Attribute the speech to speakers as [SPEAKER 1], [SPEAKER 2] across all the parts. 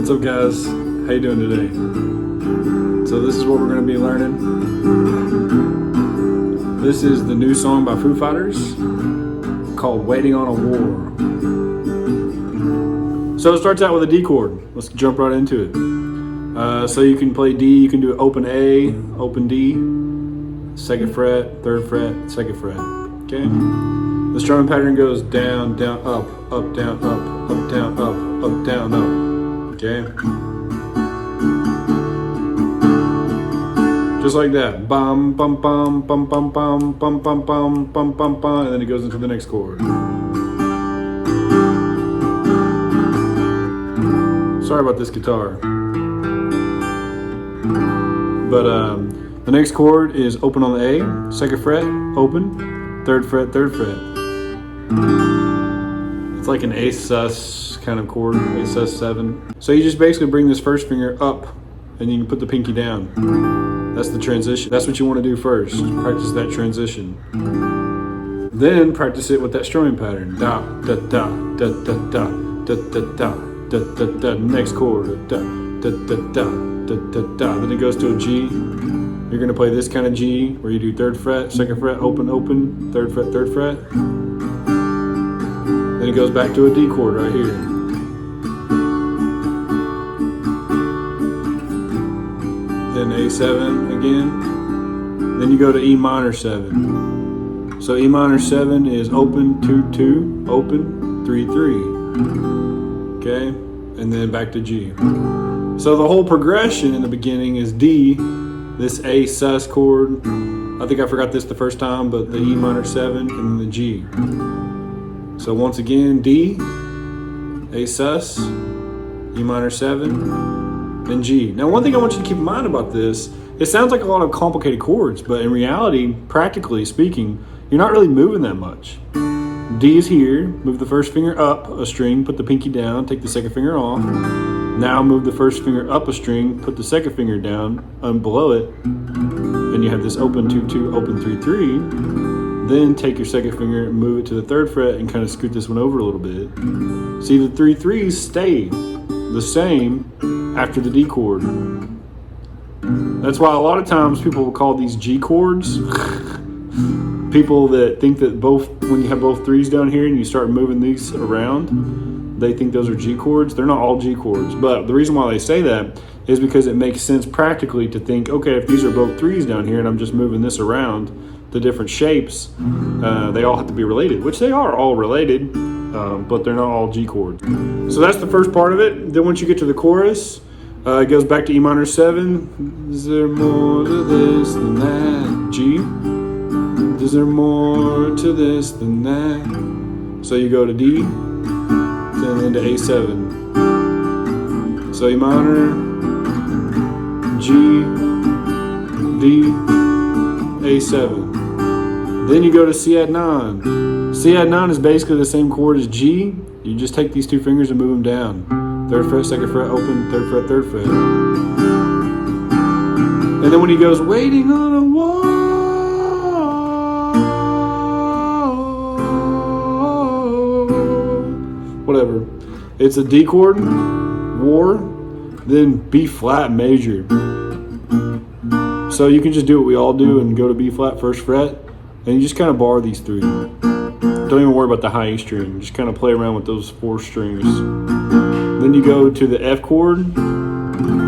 [SPEAKER 1] What's up, guys? How you doing today? So this is what we're going to be learning. This is the new song by Foo Fighters called Waiting on a War. So it starts out with a D chord. Let's jump right into it. So you can play D, you can do open A, open D, second fret, third fret, second fret. Okay? The strumming pattern goes down, down, up, down, up, down, up, down, up. Okay? Just like that. Bum, bum, bum, bum, bum, bum, bum, bum, bum, bum, bum, bum, and then it goes into the next chord. Sorry about this guitar. But the next chord is open on the A, second fret, open, third fret, third fret. It's like an A sus kind of chord, A sus 7. So you just basically bring this first finger up and you can put the pinky down. That's the transition. That's what you want to do first. Practice that transition. Then practice it with that strumming pattern. Da, da, da, da, da, da, da, da, da, da, da, da. Next chord. Da, da, da, da, da, da, da. Then it goes to a G. You're going to play this kind of G where you do third fret, second fret, open, open, third fret, third fret. Then it goes back to a D chord right here. Then A7 again. Then you go to E minor 7. So E minor 7 is open, 2, 2, open, 3, 3. Okay? And then back to G. So the whole progression in the beginning is D, this A sus chord. I think I forgot this the first time, but the E minor 7 and then the G. So once again, D, A sus, E minor 7, then G. Now one thing I want you to keep in mind about this, it sounds like a lot of complicated chords, but in reality, practically speaking, you're not really moving that much. D is here, move the first finger up a string, put the pinky down, take the second finger off. Now move the first finger up a string, put the second finger down, below it, and you have this open 2, 2, open 3, 3. Then take your second finger and move it to the third fret and kind of scoot this one over a little bit. See, the 3 3s stay the same after the D chord. That's why a lot of times people will call these G chords. People that think that when you have both 3s down here and you start moving these around, they think those are G chords. They're not all G chords. But the reason why they say that is because it makes sense practically to think, okay, if these are both 3s down here and I'm just moving this around, the different shapes, they all have to be related, which they are all related, but they're not all G chords. So that's the first part of it. Then once you get to the chorus, it goes back to E minor 7. Is there more to this than that? G. Is there more to this than that? So you go to D, and then to A7. So E minor, G, D, A7. Then you go to C add 9. C add 9 is basically the same chord as G. You just take these two fingers and move them down. Third fret, second fret, open, third fret, third fret. And then when he goes, waiting on a wall, whatever. It's a D chord, war, then B flat major. So you can just do what we all do and go to B flat first fret, and you just kind of bar these 3. Don't even worry about the high E string. Just kind of play around with those 4 strings. Then you go to the F chord,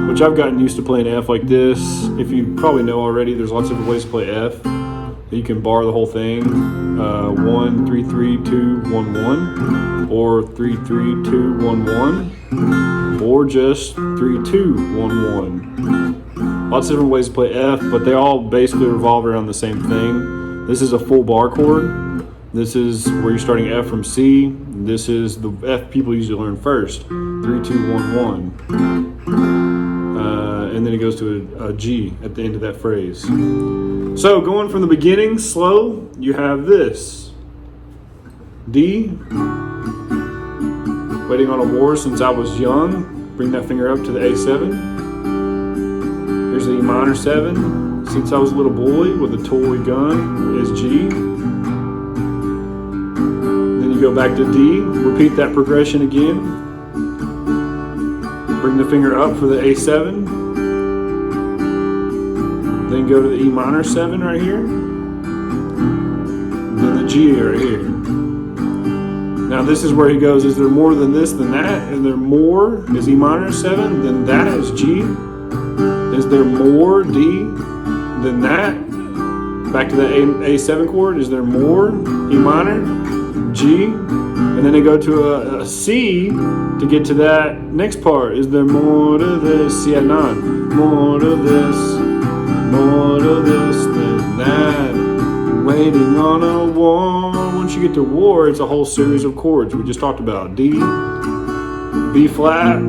[SPEAKER 1] which I've gotten used to playing F like this. If you probably know already, there's lots of different ways to play F. You can bar the whole thing, 1, 3, 3, 2, 1, 1, or 3, 3, 2, 1, 1, or just 3, 2, 1, 1. Lots of different ways to play F, but they all basically revolve around the same thing. This is a full bar chord. This is where you're starting F from C. This is the F people usually learn first, 3, 2, 1, 1. And then it goes to a G at the end of that phrase. So going from the beginning, slow, you have this. D, waiting on a war since I was young. Bring that finger up to the A7. Here's the E minor 7. Since I was a little boy with a toy gun is G. Then you go back to D, repeat that progression again. Bring the finger up for the A7. Then go to the E minor 7 right here. Then the G right here. Now this is where he goes, is there more than this than that? Is there more? Is E minor 7? Then that is G. Is there more D than that? Back to the A7 chord. Is there more? E minor, G. And then they go to a C to get to that next part. Is there more to this? C at 9. More to this. More to this than that. Waiting on a war. Once you get to war, it's a whole series of chords we just talked about. D, B flat,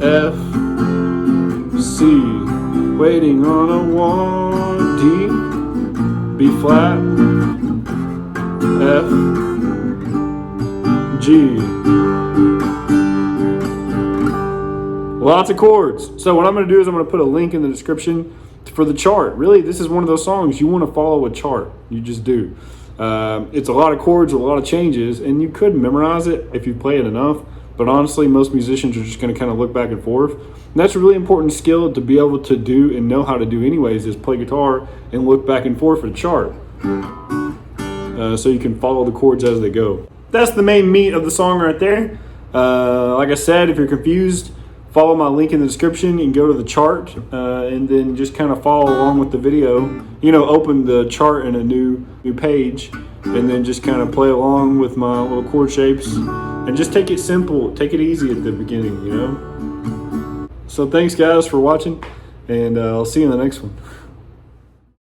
[SPEAKER 1] F, C. Waiting on a war. D, B flat, F, G. Lots of chords. So what I'm going to do is I'm going to put a link in the description for the chart. Really, this is one of those songs you want to follow a chart. You just do. It's a lot of chords, a lot of changes, and you could memorize it if you play it enough. But honestly, most musicians are just going to kind of look back and forth. And that's a really important skill to be able to do and know how to do anyways, is play guitar and look back and forth at a chart. So you can follow the chords as they go. That's the main meat of the song right there. Like I said, if you're confused, follow my link in the description and go to the chart, and then just kind of follow along with the video. You know, open the chart in a new page, and then just kind of play along with my little chord shapes, and just take it simple, take it easy at the beginning, you know. So thanks guys for watching, and I'll see you in the next one.